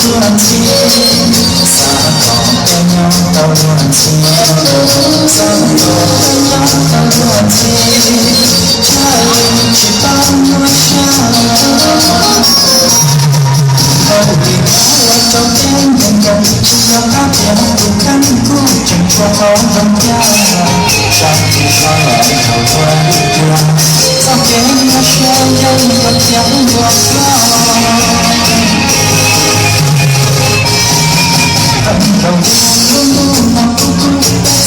乱情，三个天涯到乱情，三个天涯到乱情，家里去帮我想。后地高我走遍人人，只要他变不看顾，挣脱好人家，上天上来好端端，早给我学人我跳我高。很多路路忙碌碌，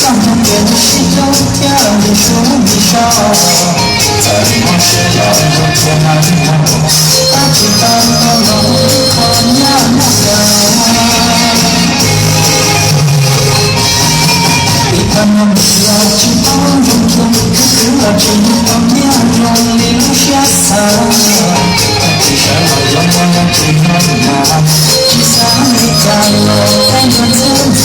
咱们跟西游跳里数米少，怎么是要有天难逃？大地大好路，看呀那个。你看我们要去包容容，可知道面容里留下伤。其实我要去哪？只想你在我在我自己。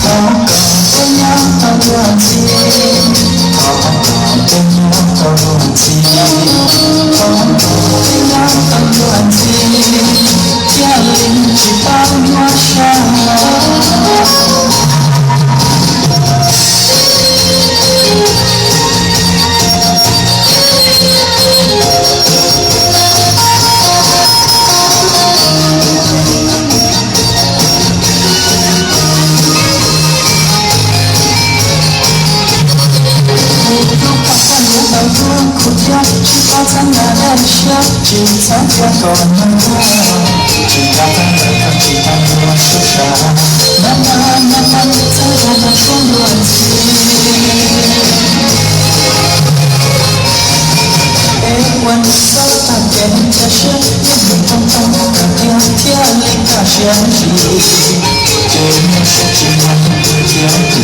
高高的鸟到乱起，高高的鸟到乱起，高高的鸟到乱起，家里去帮我上。苦调，去包藏那燃烧，只藏着多难过。只要在那个地方我受伤，慢慢慢慢在我们说乱起。问手打给家是，也没懂懂个天天里个相机，这面是只能不天地。